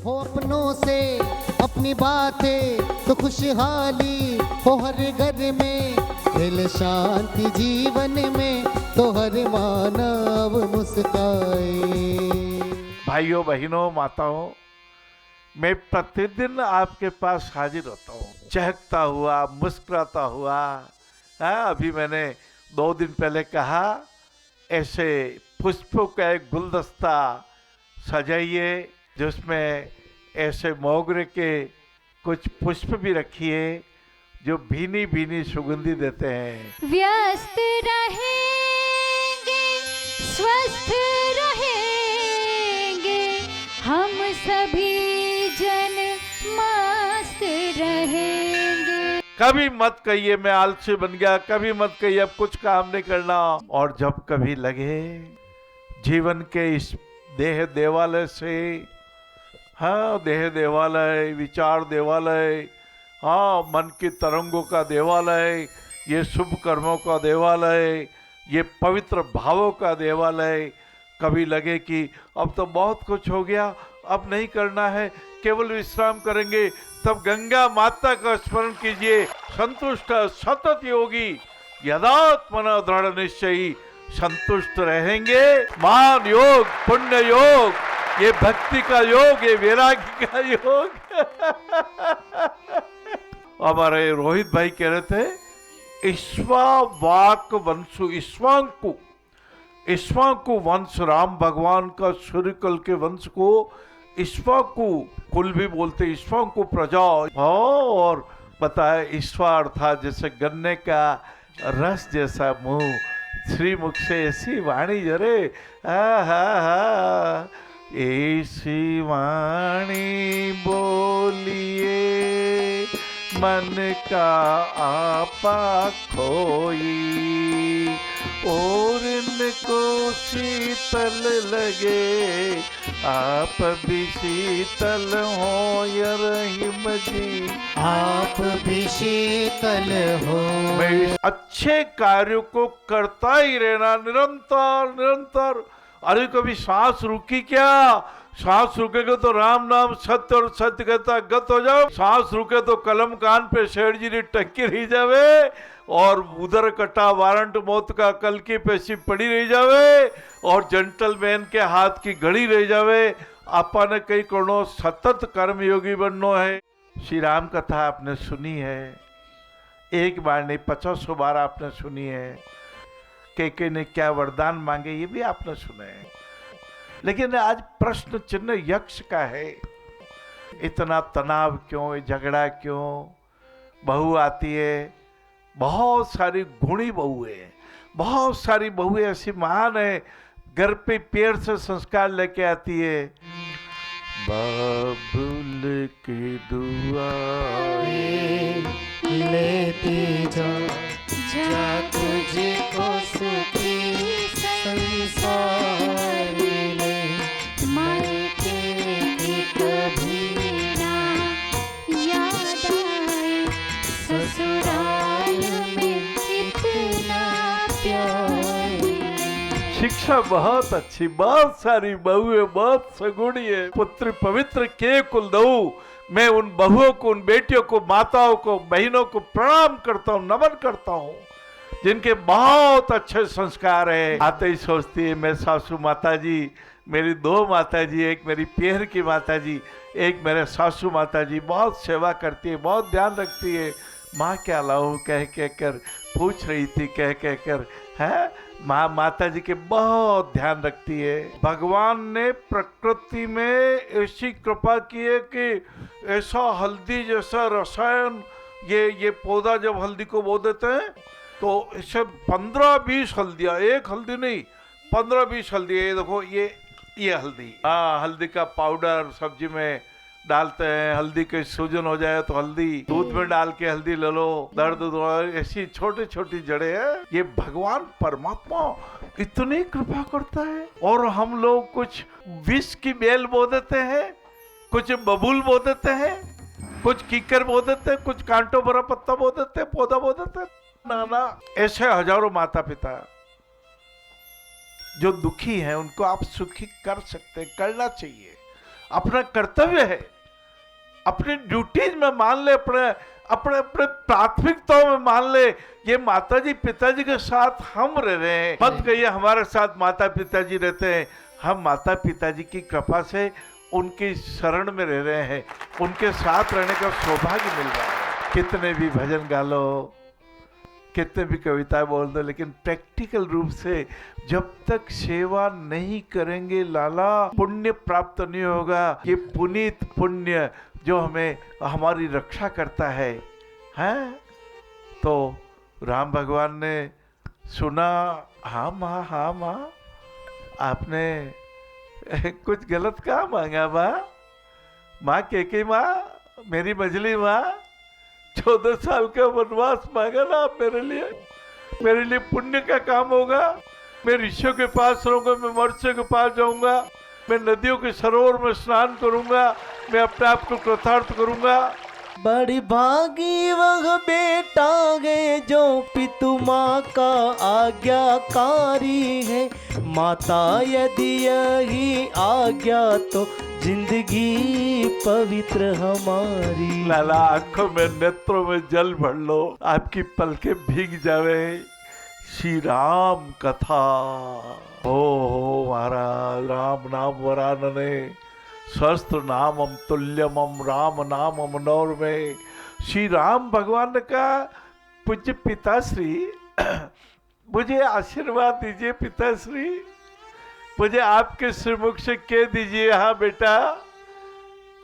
हो अपनों से अपनी बातें तो खुशहाली हो हर घर में, दिल शांति जीवन में तो हर मानव मुस्काए। भाइयों बहनों माताओं, मैं प्रतिदिन आपके पास हाजिर होता हूँ, चहकता हुआ मुस्कुराता हुआ। अभी मैंने 2 दिन पहले कहा ऐसे पुष्पों का एक गुलदस्ता सजाइए जिसमें ऐसे मोगरे के कुछ पुष्प भी रखिए जो भीनी भीनी सुगंधी देते हैं। व्यस्त रहेंगे, स्वस्थ रहेंगे, हम सभी जन मस्त रहेंगे। कभी मत कहिए मैं आलसी बन गया, कभी मत कहिए अब कुछ काम नहीं करना। और जब कभी लगे जीवन के इस देह देवालय से, हाँ देह देवालय, विचार देवालय, हाँ मन की तरंगों का देवालय, ये शुभ कर्मों का देवालय, ये पवित्र भावों का देवालय, कभी लगे कि अब तो बहुत कुछ हो गया, अब नहीं करना है, केवल विश्राम करेंगे, तब गंगा माता का स्मरण कीजिए। संतुष्ट सतत योगी यदात्मना दृढ़ निश्चयी, संतुष्ट रहेंगे। मान योग, पुण्य योग, ये भक्ति का योग, ये वैराग्य का योग। हमारे रोहित भाई कह रहे थे ईश्वावाक वंशु, ईश्वाकु वंश, राम भगवान का सूर्यकुल के वंश को ईश्वाकु कुल भी बोलते, ईश्वाकु प्रजा। और बताए ईश्वा अर्थात जैसे गन्ने का रस जैसा मुंह, श्रीमुख से ऐसी वाणी जरे, ऐसी वाणी बोलिए मन का आपा खोई, और इनको शीतल लगे आप भी शीतल हो या रहीम जी, आप भी शीतल हो। मैं अच्छे कार्यों को करता ही रहना निरंतर निरंतर। अरे कभी सांस रुकी क्या? सांस रुकेगा तो राम नाम सत्य और सत्य कहता गत हो जाओ। सांस रुके तो कलम कान पे शेर जी ने टक्की रही जावे, और उधर कटा वारंट मौत का कल की पैसी पड़ी रही जावे, और जेंटलमैन के हाथ की घड़ी रह जावे। आपा ने कई करो सतत कर्मयोगी बननो है। श्री राम कथा आपने सुनी है, एक बार नहीं 50 बार आपने सुनी है। के ने क्या वरदान मांगे ये भी आपने सुने हैं। लेकिन आज प्रश्न चिन्ह यक्ष का है, इतना तनाव क्यों, झगड़ा क्यों? बहू आती है, बहुत सारी गुणी बहू है, बहुत सारी बहुएं ऐसी महान है, घर पे पेड़ से संस्कार लेके आती है। बाबुल की दुआएं लेती जा तुझको सुखी संसार मिले, मरते की कभी ना याद आए, ससुराल में कितना प्यार। शिक्षा बहुत अच्छी, बहुत सारी बहुएं, बहुत सगुणी है। पुत्र पवित्र के कुल दऊ, मैं उन बहुओं को, उन बेटियों को, माताओं को, बहनों को प्रणाम करता हूँ, नमन करता हूँ, जिनके बहुत अच्छे संस्कार है। आते ही सोचती है मैं सासू माता जी, मेरी 2 माता जी, एक मेरी पेहर की माता जी, एक मेरे सासू माता जी, बहुत सेवा करती है, बहुत ध्यान रखती है। माँ क्या लाऊं कह कर पूछ रही थी, कह कर है माँ माता जी के बहुत ध्यान रखती है। भगवान ने प्रकृति में ऐसी कृपा की है कि ऐसा हल्दी जैसा रसायन, ये पौधा जब हल्दी को बो देते हैं तो इसे 15-20 हल्दियाँ, एक हल्दी नहीं 15-20 हल्दी। ये देखो ये हल्दी, हल्दी का पाउडर सब्जी में डालते हैं। हल्दी के सूजन हो जाए तो हल्दी, दूध में डाल के हल्दी ले लो, दर्द, ऐसी छोटी छोटी जड़ें हैं। ये भगवान परमात्मा इतनी कृपा करता है, और हम लोग कुछ विष की बेल बो देते हैं, कुछ बबूल बो देते हैं, कुछ कीकर बो देते हैं, कुछ कांटों भरा पत्ता बो देते हैं, पौधा बो देते हैं। ना, ऐसे हजारों माता पिता जो दुखी हैं उनको आप सुखी कर सकते, करना चाहिए। अपना कर्तव्य है, अपनी ड्यूटीज में मान ले, अपने अपने अपने प्राथमिकताओं में मान ले। ये माताजी पिताजी के साथ हम रह रहे हैं, मत कहिए हमारे साथ माता पिताजी रहते हैं। हम माता पिताजी की कृपा से उनकी शरण में रह रहे हैं, उनके साथ रहने का सौभाग्य मिल रहा है। कितने भी भजन गा लो, कितने भी कविताएं बोल दो, लेकिन प्रैक्टिकल रूप से जब तक सेवा नहीं करेंगे लाला, पुण्य प्राप्त नहीं होगा। ये पुनीत पुण्य जो हमें हमारी रक्षा करता है, हैं? तो राम भगवान ने सुना, हाँ माँ आपने कुछ गलत कहा मांगा माँ केके माँ, मेरी मजली माँ, 14 साल का वनवास मांगा ना आप मेरे लिए पुण्य का काम होगा। मैं ऋषियों के पास रहूंगा, मैं मनुष्य के पास जाऊंगा, मैं नदियों के सरोवर में स्नान करूंगा, मैं अपने आप को कृतार्थ करूंगा। बड़ी भागी वह बेटा है जो पितु माँ का आज्ञाकारी है। माता यदि यही आज्ञा तो जिंदगी पवित्र हमारी। लाला आंखों में नेत्रों में जल भर लो, आपकी पलकें भीग जावे। श्री राम कथा हो महाराज, राम नाम वरानने सहस्त्र नामम तुल्यमम राम नामम नौरमे। श्री राम भगवान ने कहा, पूज्य पिताश्री मुझे आशीर्वाद दीजिए, पिताश्री मुझे आपके श्रीमुख से कह दीजिए, हाँ बेटा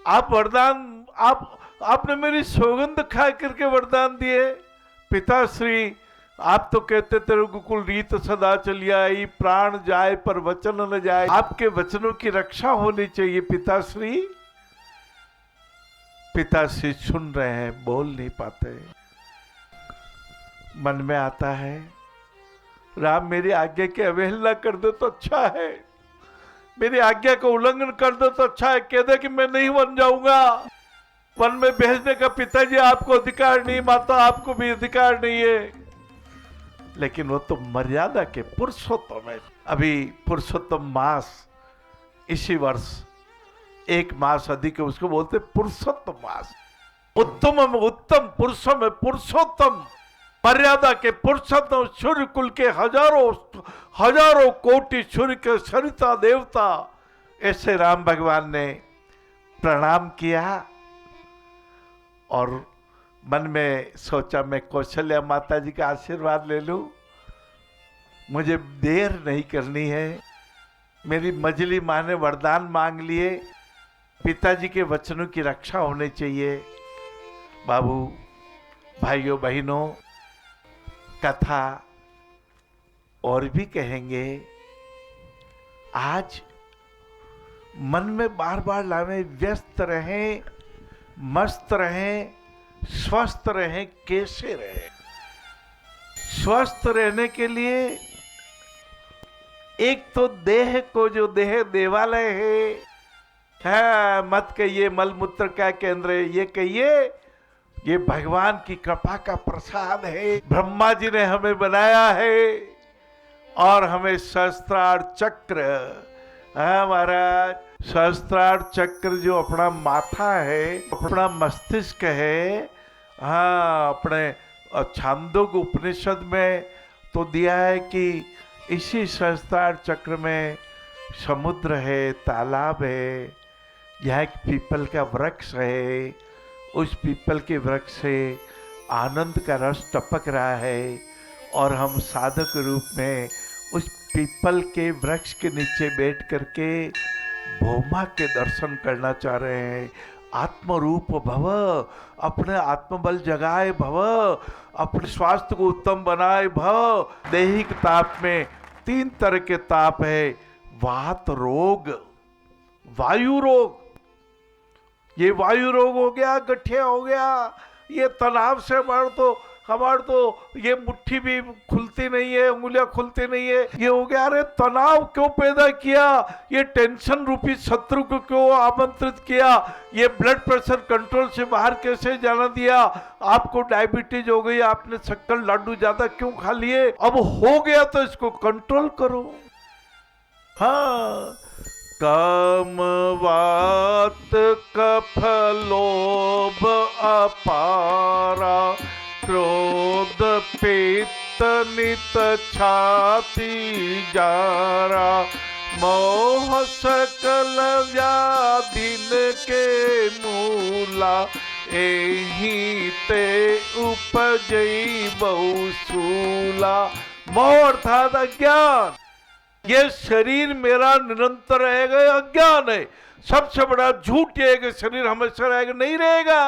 आप वरदान, आपने मेरी सौगंध खा करके वरदान दिए। पिताश्री आप तो कहते थे रघुकुल रीत सदा चली आई, प्राण जाए पर वचन न जाए। आपके वचनों की रक्षा होनी चाहिए पिताश्री। पिताश्री सुन रहे हैं, बोल नहीं पाते। मन में आता है, राम मेरी आज्ञा की अवहेलना कर दे तो अच्छा है, मेरी आज्ञा का उल्लंघन कर दे तो अच्छा है। कह दे कि मैं नहीं वन जाऊंगा, वन में भेजने का पिताजी आपको अधिकार नहीं, माता आपको भी अधिकार नहीं है। लेकिन वो तो मर्यादा के पुरुषोत्तम है। अभी पुरुषोत्तम मास इसी वर्ष 1 मास अधिक है, उसको बोलते पुरुषोत्तम मास। उत्तम में उत्तम, पुरुषों में पुरुषोत्तम, मर्यादा के पुरुषोत्तम, सूर्य कुल के हजारों कोटि सूर्य के सरिता देवता, ऐसे राम भगवान ने प्रणाम किया और मन में सोचा मैं कौशल्या माता जी का आशीर्वाद ले लूं, मुझे देर नहीं करनी है। मेरी मजली माँ ने वरदान मांग लिए, पिताजी के वचनों की रक्षा होनी चाहिए। बाबू भाइयों बहनों, कथा और भी कहेंगे। आज मन में बार बार लावे, व्यस्त रहें, मस्त रहें, स्वस्थ रहें। कैसे रहें? स्वस्थ रहने के लिए एक तो देह को, जो देह देवालय है, मत कहिए मल मूत्र का केंद्र है, ये कहिए ये भगवान की कृपा का प्रसाद है। ब्रह्मा जी ने हमें बनाया है और हमें सहस्त्रार चक्र, महाराज सहस्त्रार चक्र जो अपना माथा है, अपना मस्तिष्क है, हाँ अपने छांदोग उपनिषद में तो दिया है कि इसी सहस्त्रार चक्र में समुद्र है, तालाब है, यहाँ एक पीपल का वृक्ष है, उस पीपल के वृक्ष से आनंद का रस टपक रहा है और हम साधक रूप में उस पीपल के वृक्ष के नीचे बैठ करके भौमा के दर्शन करना चाह रहे हैं। आत्मरूप भव, अपने आत्मबल जगाए भव, अपने स्वास्थ्य को उत्तम बनाए भव। दैहिक ताप में 3 तरह के ताप है, वात रोग, वायु रोग, ये वायु रोग हो गया, गठिया हो गया, ये तनाव से हमारे तो ये मुट्ठी भी खुलती नहीं है, उंगलियां खुलती नहीं है, ये हो गया। अरे तनाव क्यों पैदा किया? ये टेंशन रूपी शत्रु को क्यों आमंत्रित किया? ये ब्लड प्रेशर कंट्रोल से बाहर कैसे जाना दिया? आपको डायबिटीज हो गई, आपने शक्कर लड्डू ज्यादा क्यों खा लिए? अब हो गया तो इसको कंट्रोल करो। हाँ, काम वात कफ लोभ अपारा क्रोध पित्त नित छाती जारा मोह सकल व्याधिन के मूला एही ते उपजई बहुसूला। मोह अर्थात अज्ञान। ये शरीर मेरा निरंतर रहेगा, अज्ञान है। सबसे बड़ा झूठ ये है कि शरीर हमेशा रहेगा, नहीं रहेगा।